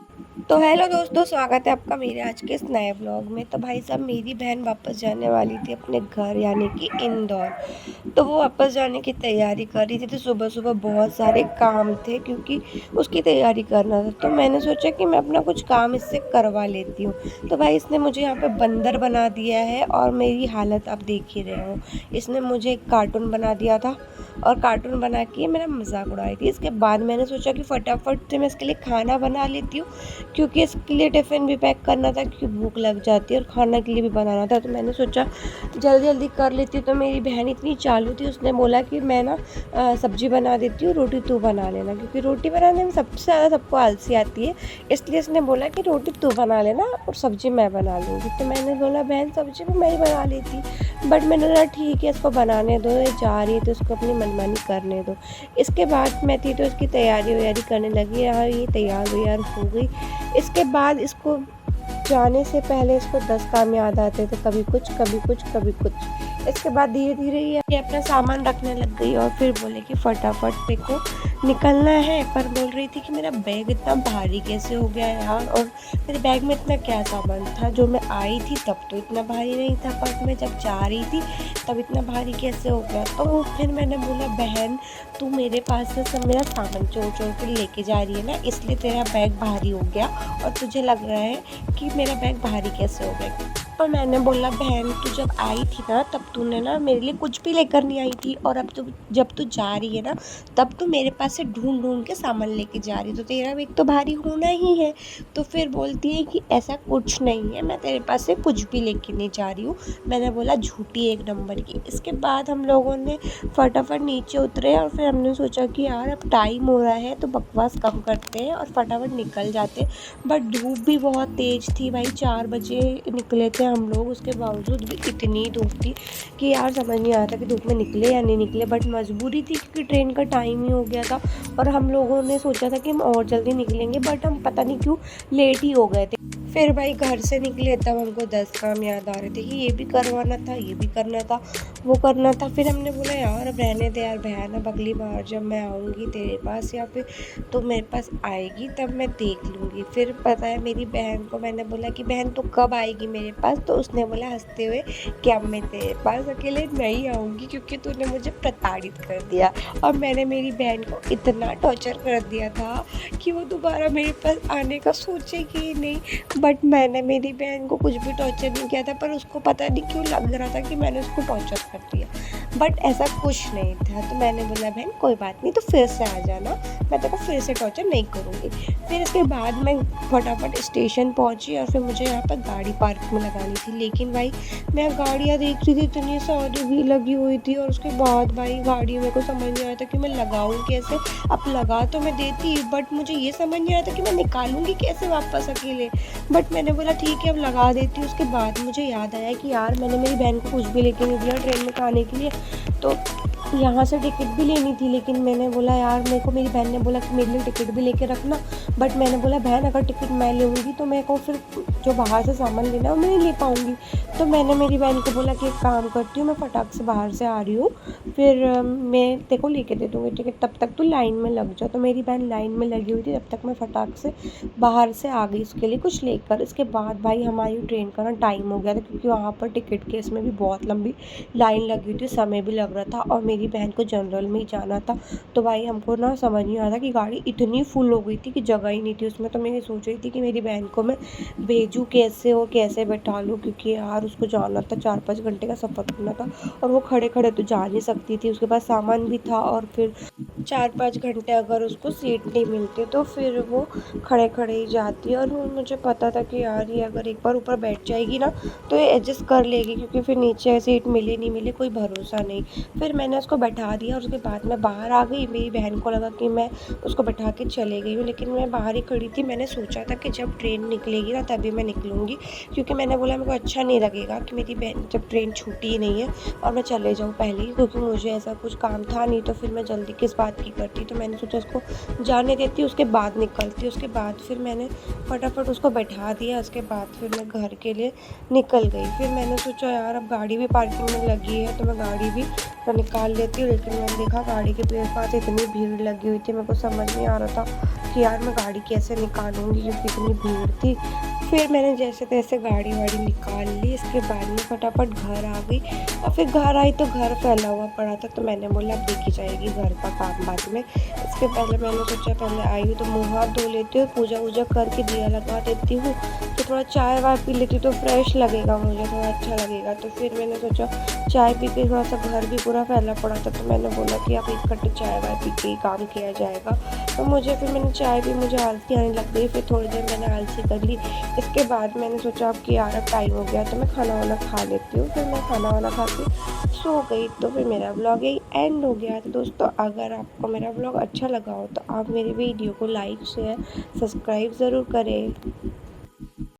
तो हेलो दोस्तों, स्वागत है आपका मेरे आज के इस नए व्लॉग में। तो भाई साहब, मेरी बहन वापस जाने वाली थी अपने घर, यानी कि इंदौर। तो वो वापस जाने की तैयारी कर रही थी। तो सुबह सुबह बहुत सारे काम थे क्योंकि उसकी तैयारी करना था। तो मैंने सोचा कि मैं अपना कुछ काम इससे करवा लेती हूँ। तो भाई इसने मुझे यहाँ पे बंदर बना दिया है और मेरी हालत आप देख ही रहे हो। इसने मुझे एक कार्टून बना दिया था और कार्टून बना के मेरा मजाक उड़ाई थी। इसके बाद मैंने सोचा कि फटाफट से मैं इसके लिए खाना बना लेती हूँ, क्योंकि इसके लिए टिफ़िन भी पैक करना था, क्योंकि भूख लग जाती है और खाना के लिए भी बनाना था। तो मैंने सोचा जल्दी जल्दी कर लेती हूँ। तो मेरी बहन इतनी चालू थी, उसने बोला कि मैं ना सब्ज़ी बना देती हूँ, रोटी तू बना लेना, क्योंकि रोटी बनाने में सबसे ज़्यादा सबको आलसी आती है। इसलिए इसने बोला कि रोटी तू बना लेना और सब्ज़ी मैं बना लूँगी। तो मैंने बोला बहन सब्ज़ी भी मैं ही बना लेती, बट मैंने बोला ठीक है, इसको बनाने दो, ये जा रही है तो उसको अपनी मनमानी करने दो। इसके बाद मैं थी तो इसकी तैयारी वैयारी करने लगी। यार ये तैयार वैयार हो गई। इसके बाद इसको जाने से पहले इसको 10 काम याद आते थे, कभी कुछ कभी कुछ कभी कुछ। इसके बाद धीरे धीरे ये अपना सामान रखने लग गई और फिर बोले कि फटाफट मेरे को निकलना है। पर बोल रही थी कि मेरा बैग इतना भारी कैसे हो गया यार, और मेरे बैग में इतना क्या सामान था। जो मैं आई थी तब तो इतना भारी नहीं था, पर मैं जब जा रही थी तब इतना भारी कैसे हो गया। तो फिर मैंने बोला बहन तू मेरे पास से सब मेरा सामान चोर चोर के लेके जा रही है ना, इसलिए तेरा बैग भारी हो गया और तुझे लग रहा है कि मेरा बैग भारी कैसे हो गया। पर मैंने बोला बहन तू जब आई थी ना तब तूने ना मेरे लिए कुछ भी लेकर नहीं आई थी, और अब तो जब तू जा रही है ना तब तू मेरे पास से ढूंढ ढूंढ के सामान लेके जा रही है, तो तेरा बैग तो भारी होना ही है। तो फिर बोलती है कि ऐसा कुछ नहीं है, मैं तेरे पास से कुछ भी लेके नहीं जा रही हूँ। मैंने बोला झूठी एक नंबर की। इसके बाद हम लोगों ने फटाफट नीचे उतरे और फिर हमने सोचा कि यार अब टाइम हो रहा है तो बकवास कम करते हैं और फटाफट निकल जाते। बट धूप भी बहुत तेज़ थी भाई, 4 बजे निकले थे हम लोग, उसके बावजूद भी इतनी धूप थी कि यार समझ नहीं आता कि धूप में निकले या नहीं निकले। बट मजबूरी थी क्योंकि ट्रेन का टाइम ही हो गया था और हम लोगों ने सोचा था कि हम और जल्दी निकलेंगे, बट हम पता नहीं क्यों लेट ही हो गए थे। फिर भाई घर से निकले तब हमको 10 काम याद आ रहे थे कि ये भी करवाना था, ये भी करना था, वो करना था। फिर हमने बोला यार अब रहने दे यार बहन, अब अगली बार जब मैं आऊँगी तेरे पास या फिर तो मेरे पास आएगी तब मैं देख लूँगी। फिर पता है मेरी बहन को मैंने बोला कि बहन तू कब आएगी मेरे पास, तो उसने बोला हंसते हुए कि अब मैं तेरे पास अकेले नहीं आऊँगी क्योंकि तूने मुझे प्रताड़ित कर दिया। और मैंने मेरी बहन को इतना टॉर्चर कर दिया था कि वो दोबारा मेरे पास आने का सोचेगी ही नहीं। बट मैंने मेरी बहन को कुछ भी टॉर्चर नहीं किया था, पर उसको पता नहीं क्यों लग रहा था कि मैंने उसको टॉर्चर कर दिया, बट ऐसा कुछ नहीं था। तो मैंने बोला बहन कोई बात नहीं, तो फिर से आ जाना, मैं तेरे को फिर से टॉर्चर नहीं करूँगी। फिर इसके बाद मैं फटाफट स्टेशन पहुँची और फिर मुझे यहाँ पर गाड़ी पार्क में लगानी थी। लेकिन भाई मैं गाड़ियाँ देख रही थी, इतनी सारी भीड़ लगी हुई थी, और उसके बाद भाई गाड़ी मेरे को समझ नहीं आया था कि मैं लगाऊँ कैसे। अब लगा तो मैं देती, बट मुझे ये समझ नहीं आया था कि मैं निकालूंगी कैसे वापस अकेले। बट मैंने बोला ठीक है अब लगा देती हूँ। उसके बाद मुझे याद आया कि यार मैंने मेरी बहन को कुछ भी लेके नहीं दिया ट्रेन में खाने के लिए, तो यहाँ से टिकट भी लेनी थी। लेकिन मैंने बोला यार मेरे को मेरी बहन ने बोला कि मेरे लिए टिकट भी लेके रखना, बट मैंने बोला बहन अगर टिकट मैं लूँगी तो मेरे को फिर जो बाहर से सामान लेना है वो मैं नहीं ले पाऊँगी। तो मैंने मेरी बहन को बोला कि एक काम करती हूँ, मैं फटाक से बाहर से आ रही हूँ, फिर मैं तेरे को लेके दे दूँगी टिकट, तब तक तू लाइन में लग जा। तो मेरी बहन लाइन में लगी हुई थी, तब तक मैं फटाक से बाहर से आ गई उसके लिए कुछ लेकर। इसके बाद भाई हमारी ट्रेन का ना टाइम हो गया था, क्योंकि वहाँ पर टिकट केस में भी बहुत लंबी लाइन लगी हुई थी, समय भी लग रहा था और मेरी बहन को जनरल में ही जाना था। तो भाई हमको ना समझ नहीं आ रहा कि गाड़ी इतनी फुल हो गई थी कि जगह ही नहीं थी उसमें। तो मैं ये सोच रही थी कि मेरी बहन को मैं भेजूँ कैसे और कैसे बैठा लूँ, क्योंकि यार उसको जाना था, 4-5 घंटे का सफ़र करना था और वो खड़े खड़े तो जा नहीं सकती थी, उसके पास सामान भी था, और फिर 4-5 घंटे अगर उसको सीट नहीं मिलती तो फिर वो खड़े खड़े ही जाती। और मुझे पता था कि यार ये अगर एक बार ऊपर बैठ जाएगी ना तो ये एडजस्ट कर लेगी, क्योंकि फिर नीचे सीट मिले नहीं मिले कोई भरोसा नहीं। फिर मैंने उसको बैठा दिया और उसके बाद मैं बाहर आ गई। मेरी बहन को लगा कि मैं उसको बैठा के चले गई हूँ, लेकिन मैं बाहर ही खड़ी थी। मैंने सोचा था कि जब ट्रेन निकलेगी ना तभी मैं निकलूँगी, क्योंकि मैंने बोला मेरे को अच्छा नहीं लगेगा कि मेरी बहन जब ट्रेन छूटी ही नहीं है और मैं चले जाऊँ पहले ही, क्योंकि मुझे ऐसा कुछ काम था नहीं तो फिर मैं जल्दी किस बात की करती। तो मैंने सोचा उसको जाने देती, उसके बाद निकलती। उसके बाद फिर मैंने फटाफट उसको बैठा दिया, उसके बाद फिर मैं घर के लिए निकल गई। फिर मैंने सोचा यार अब गाड़ी भी पार्किंग में लगी है तो मैं गाड़ी भी निकाल लेती हूँ, लेकिन मैंने देखा गाड़ी के पास इतनी भीड़ लगी हुई थी, मेरे को समझ नहीं आ रहा था कि यार मैं गाड़ी कैसे निकालूँगी क्योंकि इतनी भीड़ थी। फिर मैंने जैसे तैसे गाड़ी वाड़ी निकाल ली, इसके बाद में फटाफट घर आ गई और फिर घर आई तो घर फैला हुआ पड़ा था, तो मैंने बोला अब देखी जाएगी घर का काम बाद में। इसके पहले मैंने सोचा पहले आई हूँ तो मुँह हाथ धो लेती हूँ, पूजा वूजा करके दिया लगा देती हूँ, तो थोड़ा चाय वाय पी लेती तो फ्रेश लगेगा मुझे, थोड़ा अच्छा लगेगा। तो फिर मैंने सोचा चाय पी के, थोड़ा सा घर भी पूरा फैला पड़ा था, तो मैंने बोला कि अब एक कट चाय वाय पी के ही काम किया जाएगा। तो फिर मैंने चाय पी, मुझे आलसी आने लग गई, फिर थोड़ी देर मैंने आलसी कर ली। इसके बाद मैंने सोचा अब कि यार अब टाइम हो गया तो मैं खाना वाना खा लेती हूँ, फिर मैं खाना वाना खा के सो गई। तो फिर मेरा व्लॉग यही एंड हो गया। तो दोस्तों अगर आपको मेरा व्लॉग अच्छा लगा हो तो आप मेरी वीडियो को लाइक शेयर सब्सक्राइब ज़रूर करें।